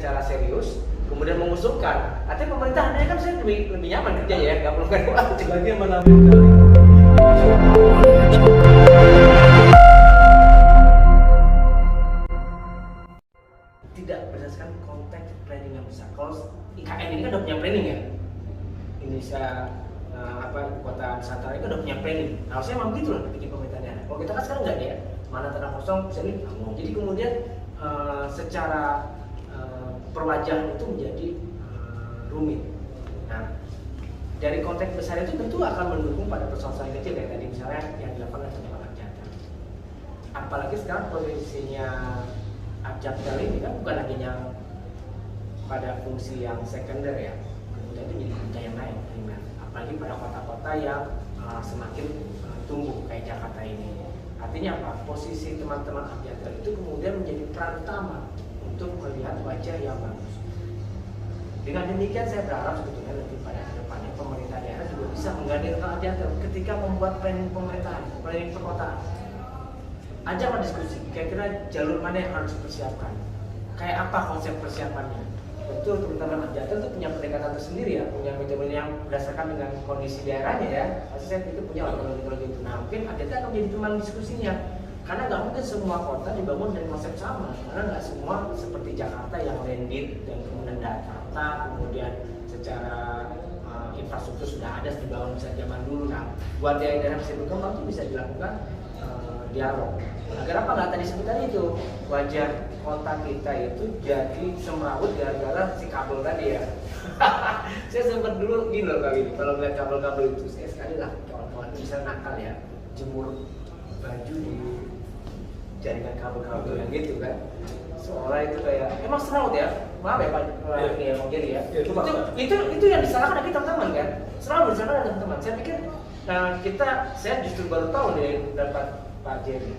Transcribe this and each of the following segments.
secara serius, kemudian mengusulkan. Artinya pemerintah kan saya lebih nyaman kerja ya, nggak perlu kalkulasi. Lagi yang menampilkan tidak berdasarkan konteks planning yang besar. Kalau IKN ini kan udah punya planning ya, Indonesia ibu kota Nusantara itu udah punya planning. Harusnya memang gitu lah bikin pemerintah daerah. Kalau kita kan sekarang nggak ada ya, mana tanah kosong bisa dibangun. Jadi kemudian secara perwajahan itu menjadi rumit. Nah, dari konteks besar itu tentu akan mendukung pada persoalan kecil kayak tadi misalnya yang dilakukan oleh teman Abjadal. Apalagi sekarang posisinya Abjadal ini kan bukan lagi yang pada fungsi yang sekunder ya, kemudian itu jadi kerja yang naik primer. Apalagi pada kota-kota yang semakin tumbuh kayak Jakarta ini. Artinya apa? Posisi teman-teman Abjadal itu kemudian menjadi peran utama untuk melihat wajah yang bagus. Dengan demikian saya berharap sebetulnya lebih pada kedepannya pemerintah daerah juga bisa menggandeng Abjadal ketika membuat planning pemerintahan, planning perkotaan. Ajaklah diskusi, kira-kira jalur mana yang harus dipersiapkan, kayak apa konsep persiapannya. Betul, teman-teman Abjadal itu punya pendekatan tersendiri ya, punya metode yang berdasarkan dengan kondisi daerahnya ya. Pasti saya pikir punya metode itu. Nah, mungkin Abjadal akan menjadi teman diskusinya. Karena nggak mungkin semua kota dibangun dengan konsep sama, karena nggak semua seperti Jakarta yang landed dan kemudian Jakarta kemudian secara infrastruktur sudah ada dibangun sejak zaman dulu. Nah, buat daerah bisa berkembang itu bisa dilakukan dialog. Agar apa nggak tadi sebutan itu wajah kota kita itu jadi semrawut gara-gara si kabel tadi ya. Saya sempat dulu gini loh kali ini kalau melihat kabel-kabel itu saya sekali lah kawan-kawan bisa nakal ya jemur baju di jaringan kabel-kabel yang gitu kan, seolah itu kayak emang semrawut ya, maaf ya Pak ini ya Bang Jerry ya. Itu yang disalahkan dari teman-teman kan, selalu disalahkan teman-teman. Saya pikir saya justru baru tahu dari dapat Pak Jerry.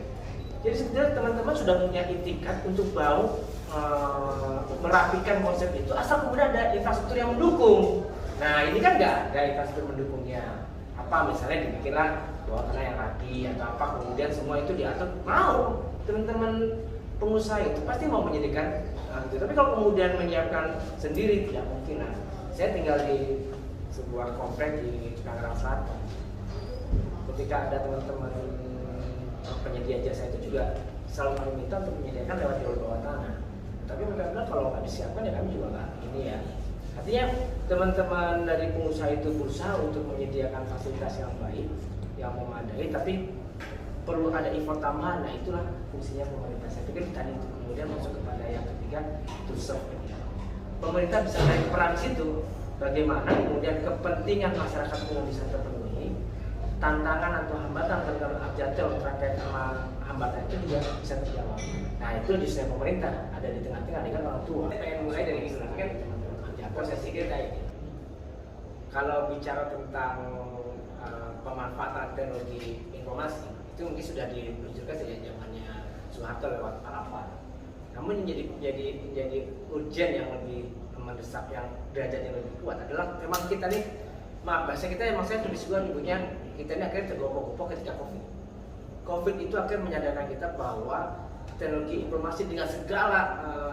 Jadi sebenarnya teman-teman sudah punya itikat untuk mau merapikan konsep itu, asal kemudian ada infrastruktur yang mendukung. Nah ini kan nggak ada infrastruktur mendukungnya. Apa misalnya dibikinlah bahwa tanah yang rapi atau apa, kemudian semua itu diatur, mau teman-teman pengusaha itu pasti mau menyediakan itu. Tapi kalau kemudian menyiapkan sendiri tidak mungkin. Nah, saya tinggal di sebuah komplek di Tangerang Selatan. Ketika ada teman-teman penyedia jasa itu juga selalu kami minta untuk menyediakan lewat jalur bawah tanah. Tapi mereka bilang kalau nggak disiapkan ya kami juga nggak ini ya. Artinya teman-teman dari pengusaha itu berusaha untuk menyediakan fasilitas yang baik, yang memadai, tapi perlu ada effort tambahan. Nah itulah fungsinya pemerintah. Saya pikir tadi itu kemudian masuk kepada yang ketiga, to serve. Pemerintah bisa main peran situ. Bagaimana kemudian kepentingan masyarakat umum bisa terpenuhi, tantangan atau hambatan terhadap Abjadal terkait sama hambatan itu juga bisa terjawab. Nah itu justru pemerintah ada di tengah-tengah dengan orang tua. Saya pengen mulai dari ini kan Abjadal saya pikir kayak gitu. Kalau bicara tentang pemanfaatan teknologi informasi itu mungkin sudah diluncurkan sejak zamannya Soeharto lewat Parapan. Namun yang menjadi urgent yang lebih mendesak, yang derajatnya lebih kuat adalah memang kita nih, maaf bahasa kita emang saya lebih suka nyebutnya kita ini akhirnya tergopok-gopok ketika COVID itu akhirnya menyadarkan kita bahwa teknologi informasi dengan segala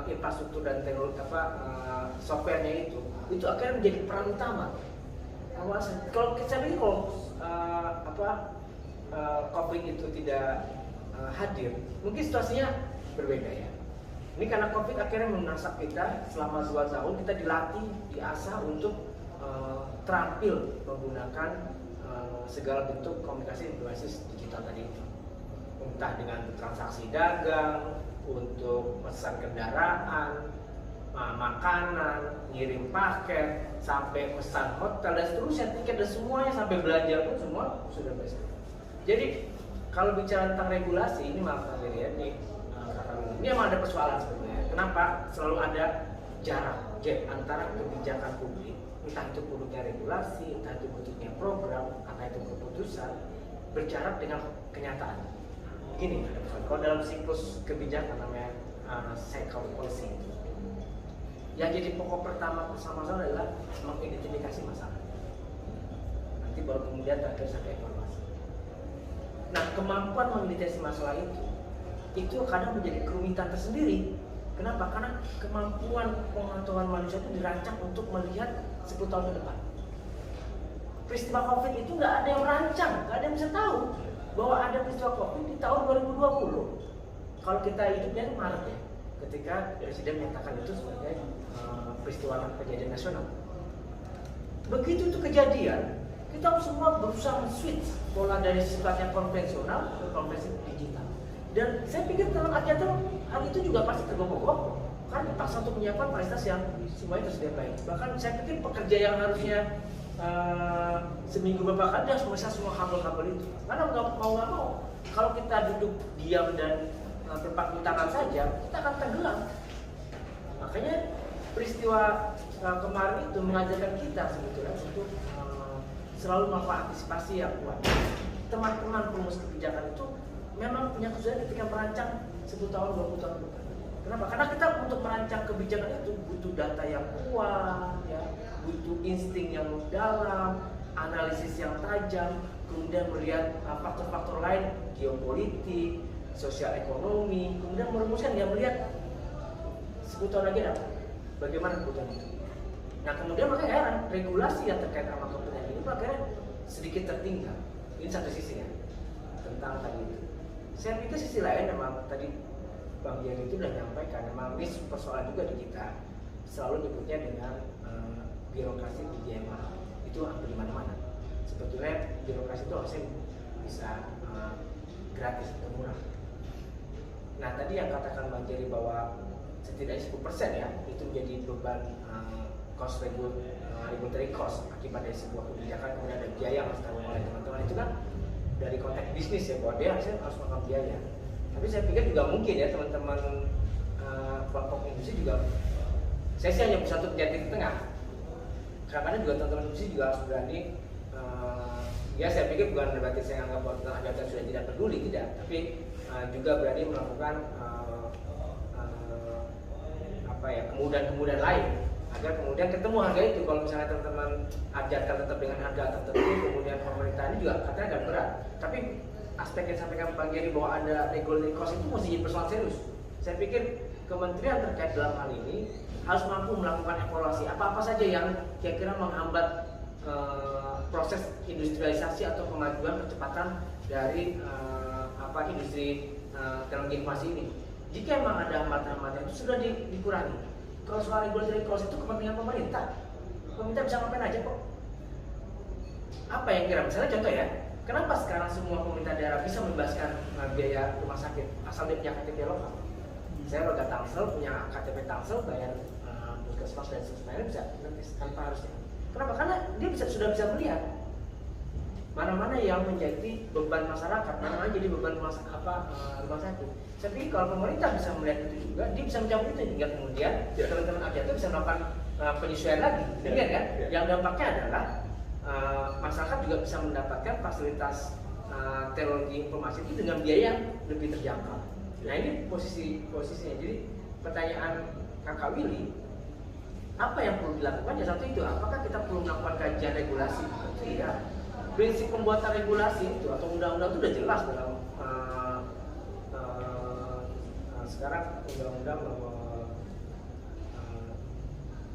infrastruktur dan teknologi softwarenya itu akhirnya menjadi peran utama. Kalau saya pikir kalau COVID itu tidak hadir, mungkin situasinya berbeda ya. Ini karena COVID akhirnya menasak kita selama 2 tahun, kita dilatih, diasah untuk terampil menggunakan segala bentuk komunikasi berbasis digital tadi itu. Entah dengan transaksi dagang, untuk pesan kendaraan, makanan, ngirim paket, sampai pesan hotel dan seterusnya, tiket dan semuanya, sampai belanja pun semua sudah bisa. Jadi kalau bicara tentang regulasi ini maaf ya, ini memang ada persoalan sebenarnya. Kenapa selalu ada jarak gap antara kebijakan publik, entah itu produknya regulasi, entah itu bentuknya program, entah itu keputusan, berjarak dengan kenyataan. Gini, kalau dalam siklus kebijakan namanya cycle policy, yang jadi pokok pertama bersama-sama adalah mengidentifikasi masalah. Nanti baru kemudian terakhir sampai evaluasi. Nah, kemampuan mengidentifikasi masalah itu kadang menjadi kerumitan tersendiri. Kenapa? Karena kemampuan pengetahuan manusia itu dirancang untuk melihat 10 tahun ke depan. Peristiwa COVID itu nggak ada yang merancang, nggak ada yang bisa tahu bahwa ada peristiwa COVID di tahun 2020. Kalau kita hidupnya di Maret ya, ketika Presiden menyatakan itu sebagai peristiwa kejadian nasional. Begitu itu kejadian, kita semua berusaha switch pola dari sifatnya konvensional ke konvensi digital. Dan saya pikir dalam akhirnya hal itu juga pasti tergobok-gobok karena dipaksa untuk menyiapkan fasilitas yang semuanya tersedia baik. Bahkan saya pikir pekerja yang harusnya seminggu beberapa kali harus memeriksa semua kabel-kabel itu. Karena nggak mau, kalau kita duduk diam dan berpangku tangan saja, kita akan tenggelam. Makanya peristiwa kemarin itu mengajarkan kita sebetulnya untuk selalu melakukan antisipasi yang kuat. Teman-teman perumus kebijakan itu memang punya kesulitan ketika merancang 10 tahun, 20 tahun ke depan. Kenapa? Karena kita untuk merancang kebijakan itu butuh data yang kuat, ya, butuh insting yang dalam, analisis yang tajam, kemudian melihat faktor-faktor lain, geopolitik, sosial ekonomi, kemudian merumuskan dia melihat 10 tahun lagi apa? Bagaimana kebutuhan itu? Nah kemudian makanya heran, regulasi yang terkait sama kepentingan ini akhirnya sedikit tertinggal. Ini satu sisi ya, tentang tadi itu. Saya pikir sisi lain memang tadi Bang Jerry itu sudah menyampaikan, memang ini persoalan juga di kita selalu nyebutnya dengan birokrasi DJMA itu hampir di mana-mana. Sebetulnya birokrasi itu harusnya bisa gratis atau murah. Nah tadi yang katakan Bang Jerry bahwa setidaknya 10% ya itu menjadi beban cost regulatory cost akibat dari sebuah kebijakan, kemudian ada biaya yang harus ditanggung oleh teman-teman itu kan dari konteks bisnis ya, bahwa dia harus melakukan biaya. Tapi saya pikir juga mungkin ya teman-teman kelompok industri juga, saya sih hanya bisa untuk menjadi di tengah. Kadang-kadang juga teman-teman industri juga harus berani. Ya saya pikir bukan berarti saya anggap bahwa tenaga kerja sudah tidak peduli, tidak. Tapi juga berani melakukan kemudahan-kemudahan lain agar kemudian ketemu harga itu. Kalau misalnya teman-teman ajarkan tetap dengan harga tertentu, kemudian pemerintah ini juga katanya agak berat. Tapi aspek yang disampaikan Bang Jerry bahwa ada regulatory cost itu mesti jadi persoalan serius. Saya pikir kementerian terkait dalam hal ini harus mampu melakukan evaluasi apa-apa saja yang kira-kira menghambat proses industrialisasi atau kemajuan percepatan dari industri teknologi informasi ini. Jika memang ada hambatan-hambatan itu sudah dikurangi. Kalau soal regulatory cost itu kepentingan pemerintah bisa ngapain aja kok. Apa yang kira misalnya contoh ya, kenapa sekarang semua pemerintah daerah bisa membebaskan biaya rumah sakit asal dia punya KTP lokal? Saya warga Tangsel punya KTP Tangsel, bayar puskesmas dan sebagainya bisa gratis tanpa harusnya. Kenapa? Karena dia sudah bisa melihat mana-mana yang menjadi beban masyarakat, mana-mana jadi beban rumah sakit. Saya pikir kalau pemerintah bisa melihat itu juga, dia bisa mencabut itu hingga kemudian teman-teman APA itu bisa melakukan penyesuaian lagi. Demikian kan? Yang dampaknya adalah masyarakat juga bisa mendapatkan fasilitas teknologi informasi itu dengan biaya yang lebih terjangkau. Nah ini posisinya. Jadi pertanyaan Kakak Willy, apa yang perlu dilakukan? Ya satu itu, apakah kita perlu melakukan kajian regulasi? Itu ya. Prinsip pembuatan regulasi itu atau undang-undang itu sudah jelas dalam sekarang undang-undang nomor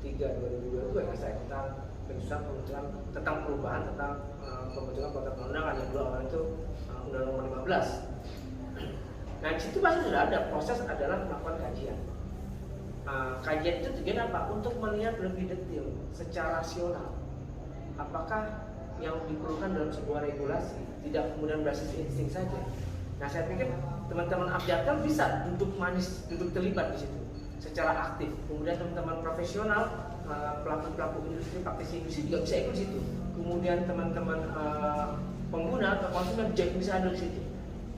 3/2022 yang saya tentang penyusunan pembentukan tentang perubahan tentang pembentukan peraturan perundang-undangan yang dua orang itu undang-undang nomor 15. Nah di situ pasti sudah ada proses adalah melakukan kajian. Kajian itu tujuannya apa? Untuk melihat lebih detail secara rasional apakah yang diperlukan dalam sebuah regulasi tidak kemudian berbasis insting saja. Nah saya pikir teman-teman Abjadkam bisa duduk terlibat di situ secara aktif. Kemudian teman-teman profesional, pelaku-pelaku industri, praktisi industri juga bisa ikut di situ. Kemudian teman-teman pengguna atau konsumen juga bisa hadir di situ.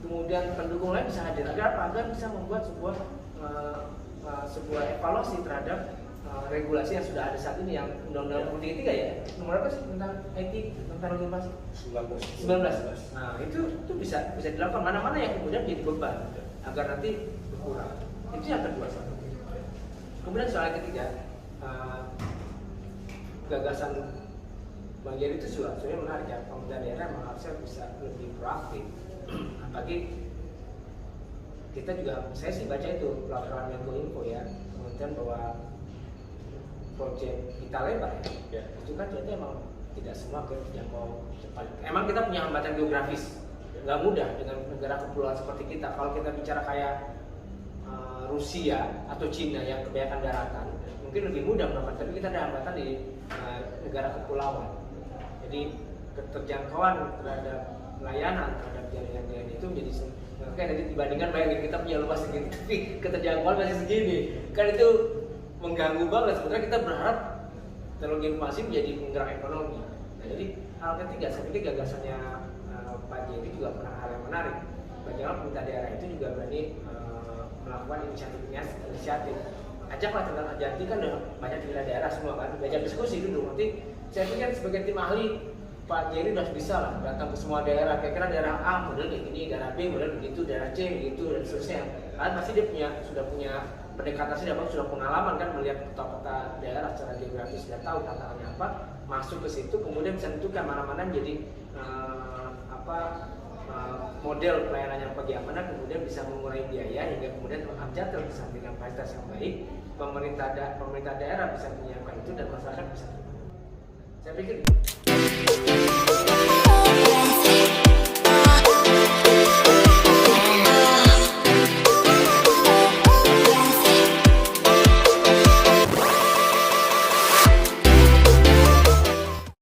Kemudian pendukung lain bisa hadir agar bisa membuat sebuah evaluasi terhadap regulasi yang sudah ada saat ini, yang Undang-Undang 33 ya. Nomor apa sih tentang IT, tentang regulasi? 19. Nah, itu bisa dilakukan mana-mana yang kemudian jadi beban agar nanti berkurang. Itu yang kedua soal. Kemudian soal ketiga, gagasan Bang Jerry itu sebenarnya menarik ya. Pemerintah daerah memang harusnya bisa lebih proaktif. Apalagi kita juga, saya sih baca itu laporan Menkominfo ya, kemudian bahwa proyek kita lebar ya, itu kan ternyata emang tidak semua terjangkau cepat. Emang kita punya hambatan geografis, nggak mudah dengan negara kepulauan seperti kita. Kalau kita bicara kayak Rusia atau Cina yang kebanyakan daratan, mungkin lebih mudah melakukan, tapi kita ada hambatan di negara kepulauan. Jadi keterjangkauan terhadap layanan terhadap jaringan itu menjadi makanya tadi dibandingkan bayangin kita punya luas segini tapi keterjangkauan masih segini, kan itu mengganggu banget. Sebenarnya kita berharap teknologi informasi menjadi penggerak ekonomi. Nah, jadi hal ketiga, saya pikir gagasannya Pak Jerry juga pernah hal yang menarik. Bagaimana pemerintah daerah itu juga berani melakukan inisiatif. Ajaklah tentang Ajanti kan udah banyak di daerah semua kan, diajak diskusi dulu. Nanti saya pikir sebagai tim ahli Pak Jerry udah bisa lah datang ke semua daerah. Kira-kira daerah A model kayak gini, daerah B model begitu, daerah C begitu dan seterusnya. Karena pasti dia sudah punya pendekatan, sudah pengalaman kan melihat peta-peta daerah secara geografis, sudah tahu tantangannya apa, masuk ke situ kemudian bisa tentukan mana-mana jadi model pelayanannya bagaimana, kemudian bisa mengurangi biaya hingga kemudian tercatat dengan kualitas yang baik. Pemerintah daerah bisa menyiapkan itu dan masyarakat bisa terima. Saya pikir